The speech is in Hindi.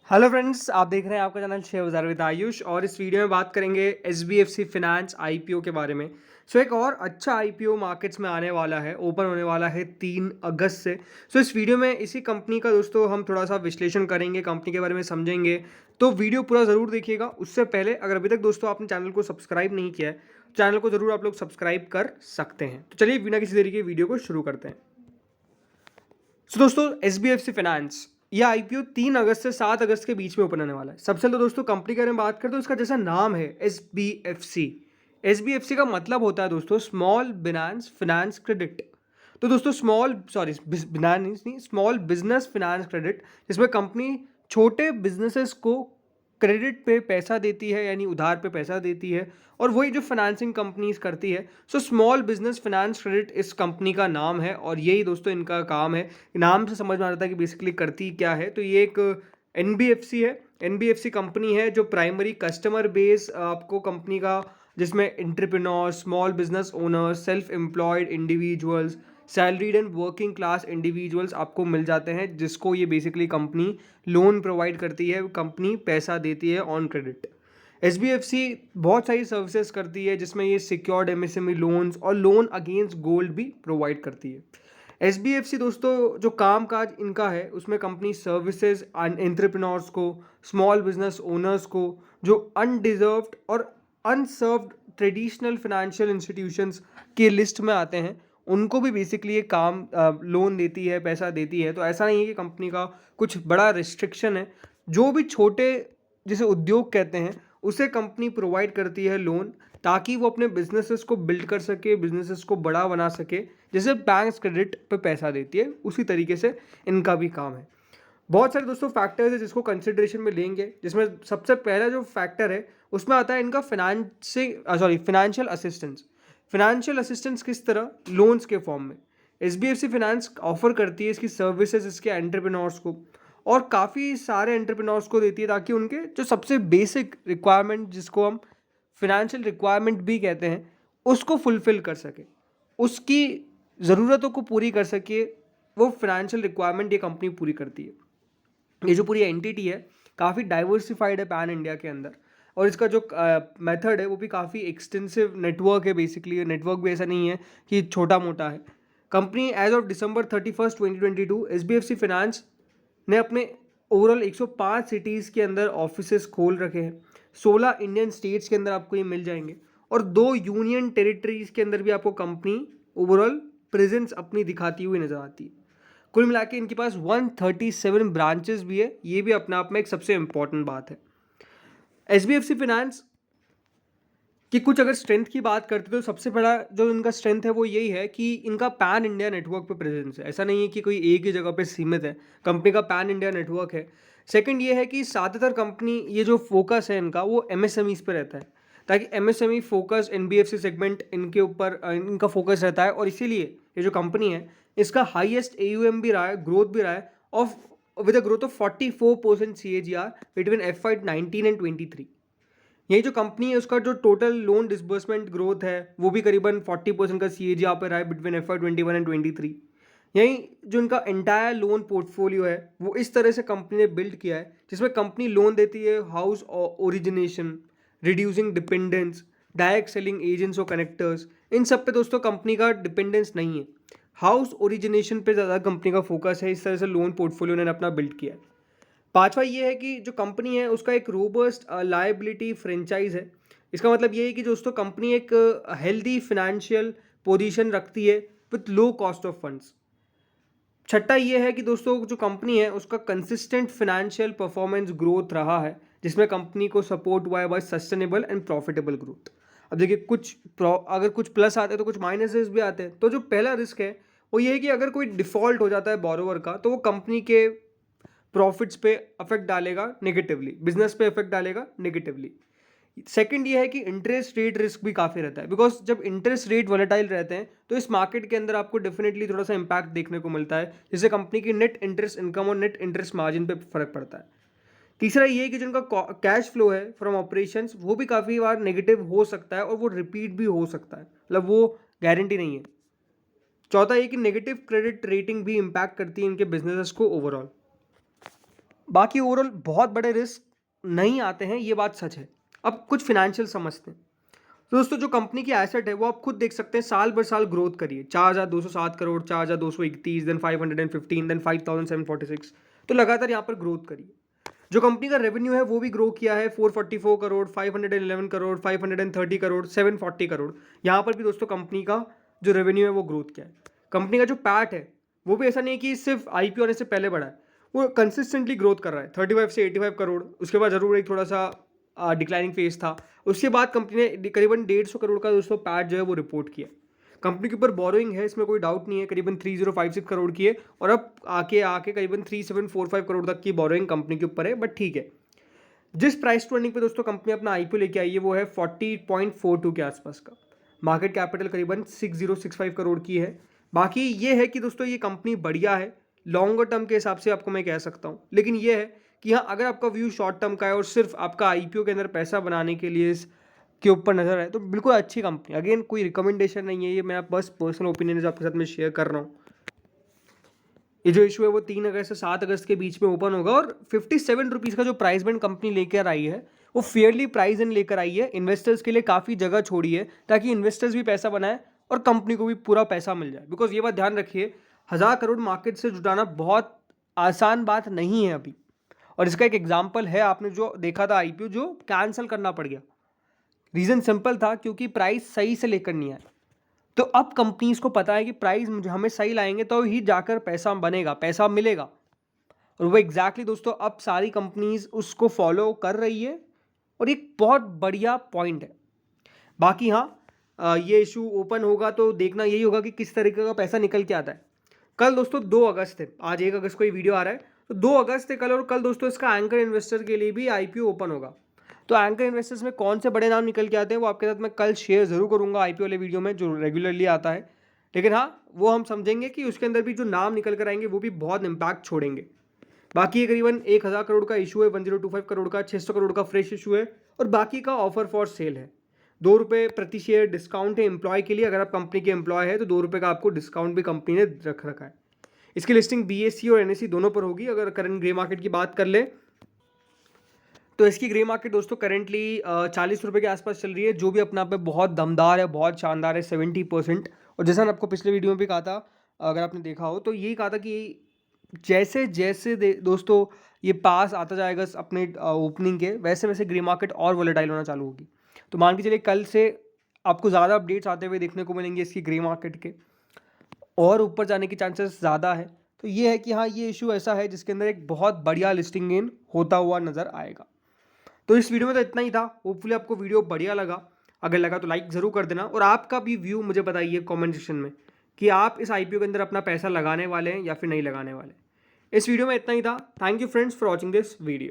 हेलो फ्रेंड्स, आप देख रहे हैं आपका चैनल शेयर बाजार विद आयुष। और इस वीडियो में बात करेंगे एचडीएफसी फाइनेंस आईपीओ के बारे में। एक और अच्छा आईपीओ मार्केट्स में आने वाला है, ओपन होने वाला है 3 अगस्त से। इस वीडियो में इसी कंपनी का दोस्तों हम थोड़ा सा विश्लेषण करेंगे, कंपनी के बारे में समझेंगे। तो वीडियो पूरा ज़रूर देखिएगा। उससे पहले अगर अभी तक दोस्तों आपने चैनल को सब्सक्राइब नहीं किया है, चैनल को ज़रूर आप लोग सब्सक्राइब कर सकते हैं। तो चलिए बिना किसी देरी के वीडियो को शुरू करते हैं। दोस्तों एचडीएफसी फाइनेंस यह आईपीओ 3 अगस्त से 7 अगस्त के बीच में ओपन होने वाला है। सबसे पहले तो दोस्तों कंपनी के बारे में बात करें तो इसका जैसा नाम है एसबीएफसी। एसबीएफसी का मतलब होता है दोस्तों स्मॉल बिनांस फाइनेंस क्रेडिट। तो दोस्तों स्मॉल बिजनेस फाइनेंस क्रेडिट, जिसमें कंपनी छोटे बिजनेसेस को क्रेडिट पे पैसा देती है, यानी उधार पे पैसा देती है। और वही जो फाइनेंसिंग कंपनीज करती है। स्मॉल बिजनेस फाइनेंस क्रेडिट इस कंपनी का नाम है और यही दोस्तों इनका काम है। नाम से समझ में आता है कि बेसिकली करती क्या है। तो ये एक एनबीएफसी है। एनबीएफसी कंपनी है जो प्राइमरी कस्टमर बेस आपको कंपनी का, जिसमें entrepreneur, small business owners, self employed individuals, salaried and working class individuals आपको मिल जाते हैं, जिसको ये बेसिकली कंपनी लोन प्रोवाइड करती है, कंपनी पैसा देती है ऑन क्रेडिट। एचडीएफसी बहुत सारी सर्विसेज करती है, जिसमें ये सिक्योर्ड एमएसएमई लोन्स और लोन अगेंस्ट गोल्ड भी प्रोवाइड करती है। एचडीएफसी दोस्तों जो काम काज इनका है, उसमें कंपनी सर्विसेज एंटरप्रेन्योर्स को, स्मॉल बिजनेस ओनर्स को, जो अनडिजर्व्ड और अनसर्व्ड ट्रेडिशनल फाइनेंशियल इंस्टीट्यूशंस के लिस्ट में आते हैं, उनको भी बेसिकली ये काम लोन देती है, पैसा देती है। तो ऐसा नहीं है कि कंपनी का कुछ बड़ा रिस्ट्रिक्शन है। जो भी छोटे, जिसे उद्योग कहते हैं, उसे कंपनी प्रोवाइड करती है लोन, ताकि वो अपने बिजनेसेस को बिल्ड कर सके, बिजनेसेस को बड़ा बना सके। जैसे बैंक्स क्रेडिट पे पैसा देती है, उसी तरीके से इनका भी काम है। बहुत सारे दोस्तों फैक्टर्स है जिसको कंसिडरेशन में लेंगे, जिसमें सबसे पहला जो फैक्टर है उसमें आता है इनका फाइनेंशियल असिस्टेंस। फाइनेंशियल असिस्टेंस किस तरह? लोन्स के फॉर्म में एचडीएफसी फाइनेंस ऑफर करती है इसकी सर्विसेज इसके एंटरप्रेन्योर्स को, और काफ़ी सारे एंटरप्रेन्योर्स को देती है, ताकि उनके जो सबसे बेसिक रिक्वायरमेंट, जिसको हम फिनेंशियल रिक्वायरमेंट भी कहते हैं, उसको फुलफिल कर सके, उसकी ज़रूरतों को पूरी कर सके। वो फाइनेंशियल रिक्वायरमेंट ये कंपनी पूरी करती है। ये जो पूरी एंटिटी है काफ़ी डाइवर्सिफाइड है पैन इंडिया के अंदर, और इसका जो मेथड है वो भी काफ़ी एक्सटेंसिव नेटवर्क है। बेसिकली नेटवर्क भी ऐसा नहीं है कि छोटा मोटा है। Company as of December 31 2022 HDFC finance ने अपने ओवरऑल 105 सिटीज़ के अंदर ऑफिसेस खोल रखे हैं। 16 इंडियन स्टेट्स के अंदर आपको ये मिल जाएंगे, और 2 यूनियन टेरिटरीज के अंदर भी आपको कंपनी ओवरऑल प्रेजेंस अपनी दिखाती हुई नजर आती है। कुल मिला के इनके पास 137 ब्रांचेस भी है। ये भी अपने आप में एक सबसे इंपॉर्टेंट बात है। एचडीएफसी फाइनेंस कि कुछ अगर स्ट्रेंथ की बात करते तो सबसे बड़ा जो इनका स्ट्रेंथ है वो यही है कि इनका पैन इंडिया नेटवर्क पे प्रेजेंस है। ऐसा नहीं है कि कोई एक ही जगह पे सीमित है, कंपनी का पैन इंडिया नेटवर्क है। सेकंड ये है कि ज़्यादातर कंपनी, ये जो फोकस है इनका, वो एमएसएमईज पे रहता है, ताकि एमएसएमई फोकस एनबीएफसी सेगमेंट इनके ऊपर इनका फोकस रहता है। और इसीलिए ये जो कंपनी है, इसका हाईएस्ट एयूएम भी रहा है, ग्रोथ भी रहा है, of with a growth of 44% CAGR between FY19 and 23। यही जो कंपनी है उसका जो टोटल लोन डिसबर्समेंट ग्रोथ है वो भी करीबन 40% का CAGR पे रहा है बिटवीन FY21 एंड 23। यही जो इनका एंटायर लोन पोर्टफोलियो है वो इस तरह से कंपनी ने बिल्ड किया है, जिसमें कंपनी लोन देती है house origination, reducing dependence, direct selling agents और कनेक्टर्स। इन सब पे दोस्तों कंपनी का डिपेंडेंस नहीं है। हाउस ओरिजिनेशन पे ज़्यादा कंपनी का फोकस है। इस तरह से लोन पोर्टफोलियो ने अपना बिल्ड किया है। पांचवा ये है कि जो कंपनी है उसका एक रोबस्ट लायबिलिटी फ्रेंचाइज है। इसका मतलब ये है कि दोस्तों कंपनी एक हेल्दी फाइनेंशियल पोजीशन रखती है with low cost of funds. छठा ये है कि दोस्तों जो कंपनी है उसका कंसिस्टेंट फाइनेंशियल परफॉर्मेंस ग्रोथ रहा है, जिसमें कंपनी को सपोर्ट हुआ है by sustainable and profitable growth. अब देखिए अगर कुछ प्लस आते हैं तो कुछ माइनसेस भी आते हैं। तो जो पहला रिस्क है वो ये है कि अगर कोई डिफॉल्ट हो जाता है बोरोवर का, तो वो कंपनी के प्रॉफिट्स पे अफेक्ट डालेगा नेगेटिवली, बिजनेस पे अफेक्ट डालेगा नेगेटिवली। सेकंड ये है कि इंटरेस्ट रेट रिस्क भी काफ़ी रहता है, बिकॉज जब इंटरेस्ट रेट वॉलेटाइल रहते हैं तो इस मार्केट के अंदर आपको डेफिनेटली थोड़ा सा इंपैक्ट देखने को मिलता है, जिससे कंपनी की नेट इंटरेस्ट इनकम और नेट इंटरेस्ट मार्जिन पे फर्क पड़ता है। तीसरा ये है कि जिनका कैश फ्लो है फ्रॉम ऑपरेशंस वो भी काफ़ी बार नेगेटिव हो सकता है, और वो रिपीट भी हो सकता है, मतलब वो गारंटी नहीं है। चौथा ये कि नेगेटिव क्रेडिट रेटिंग भी इंपैक्ट करती है इनके बिजनेसेस को ओवरऑल। बाकी ओवरऑल बहुत बड़े रिस्क नहीं आते हैं, ये बात सच है। अब कुछ फिनेंशियल समझते हैं। तो दोस्तों जो कंपनी की एसेट है वो आप खुद देख सकते हैं, साल भर साल ग्रोथ करिए। 4,207 करोड़, 4,231, देन 515, देन 5,746, तो लगातार यहाँ पर ग्रोथ करिए। जो कंपनी का रेवेन्यू है वो भी ग्रो किया है, 444 करोड़, 511 करोड़, 530 करोड़, 740 करोड़। यहाँ पर भी दोस्तों कंपनी का जो रेवेन्यू है वो ग्रोथ किया है। कंपनी का जो पैट है वो भी ऐसा नहीं है कि सिर्फ आईपीओ आने से पहले बढ़ा है, वो कंसिस्टेंटली ग्रोथ कर रहा है, 35 से 85 करोड़। उसके बाद जरूर एक थोड़ा सा डिक्लाइनिंग फेज था, उसके बाद कंपनी ने करीबन 150 करोड़ का दोस्तों पैट जो है वो रिपोर्ट किया। कंपनी के ऊपर बोरोइंग है, इसमें कोई डाउट नहीं है, करीबन 3056 करोड़ की है, और अब आके आके करीबन 3745 करोड़ तक की बोरोइंग कंपनी के ऊपर है, बट ठीक है। जिस प्राइस टू अर्निंग पे दोस्तों कंपनी अपना आईपीओ लेके आई है वो है 40.42 के आसपास का। मार्केट कैपिटल करीबन 6065 करोड़ की है। बाकी ये है कि दोस्तों ये कंपनी बढ़िया है, लॉन्गर टर्म के हिसाब से आपको मैं कह सकता हूँ। लेकिन ये है कि हाँ, अगर आपका व्यू शॉर्ट टर्म का है और सिर्फ आपका आईपीओ के अंदर पैसा बनाने के लिए के ऊपर नज़र है, तो बिल्कुल अच्छी कंपनी। अगेन कोई रिकमेंडेशन नहीं है, ये मैं बस पर्सनल ओपिनियन जो आपके साथ में शेयर कर रहा हूँ। ये जो इशू है वो 3 अगस्त से 7 अगस्त के बीच में ओपन होगा, और 57 रुपीज़ का जो प्राइस बैंड कंपनी लेकर आई है वो फेयरली प्राइस एंड लेकर आई है। इन्वेस्टर्स के लिए काफ़ी जगह छोड़ी है ताकि इन्वेस्टर्स भी पैसा बनाए और कंपनी को भी पूरा पैसा मिल जाए। बिकॉज ये बात ध्यान रखिए, 1,000 करोड़ मार्केट से जुटाना बहुत आसान बात नहीं है अभी। और इसका एक एग्जाम्पल है, आपने जो देखा था आईपीओ जो कैंसिल करना पड़ गया, रीज़न सिंपल था, क्योंकि प्राइस सही से लेकर नहीं आया। तो अब कंपनीज को पता है कि प्राइस हमें सही लाएंगे तो ही जाकर पैसा बनेगा, पैसा मिलेगा। और वो एग्जैक्टली दोस्तों अब सारी कंपनीज उसको फॉलो कर रही है, और एक बहुत बढ़िया पॉइंट है। बाकी हाँ, ये इशू ओपन होगा तो देखना यही होगा कि किस तरीके का पैसा निकल के आता है। कल दोस्तों 2 अगस्त है, आज 1 अगस्त को ये वीडियो आ रहा है, तो 2 अगस्त है कल, और कल दोस्तों इसका एंकर इन्वेस्टर के लिए भी आईपीओ ओपन होगा। तो एंकर इन्वेस्टर्स में कौन से बड़े नाम निकल के आते हैं वो आपके साथ मैं कल शेयर जरूर करूंगा आईपीओ वाले वीडियो में, जो रेगुलरली आता है। लेकिन हाँ, वो हम समझेंगे कि उसके अंदर भी जो नाम निकल कर आएंगे वो भी बहुत इंपैक्ट छोड़ेंगे। बाकी ये करीबन 1,000 करोड़ का इशू है, 1025 करोड़ का, 600 करोड़ का फ्रेश इशू है, और बाकी का ऑफर फॉर सेल है। ₹2 प्रति शेयर डिस्काउंट है एम्प्लॉय के लिए। अगर आप कंपनी के एम्प्लॉय है तो ₹2 का आपको डिस्काउंट भी कंपनी ने रख रखा है। इसकी लिस्टिंग बीएससी और एनएससी दोनों पर होगी। अगर करंट ग्रे मार्केट की बात कर ले तो इसकी ग्रे मार्केट दोस्तों करेंटली ₹40 के आसपास चल रही है, जो भी अपने आप में बहुत दमदार है, बहुत शानदार है, 70%। और जैसा मैंने आपको पिछले वीडियो में भी कहा था, अगर आपने देखा हो तो यही कहा था कि जैसे जैसे दोस्तों ये पास आता जाएगा अपने ओपनिंग के, वैसे वैसे ग्रे मार्केट और वॉलेटाइल होना चालू होगी। तो मान के चलिए कल से आपको ज़्यादा अपडेट्स आते हुए देखने को मिलेंगे इसकी ग्रे मार्केट के, और ऊपर जाने की चांसेस ज़्यादा है। तो ये है कि हाँ, ये इशू ऐसा है जिसके अंदर एक बहुत बढ़िया लिस्टिंग गेन होता हुआ नज़र आएगा। तो इस वीडियो में तो इतना ही था। होपफुली आपको वीडियो बढ़िया लगा। अगर लगा तो लाइक ज़रूर कर देना, और आपका भी व्यू मुझे बताइए कमेंट सेक्शन में कि आप इस आईपीओ के अंदर अपना पैसा लगाने वाले हैं या फिर नहीं लगाने वाले। इस वीडियो में इतना ही था। Thank you friends for watching this video.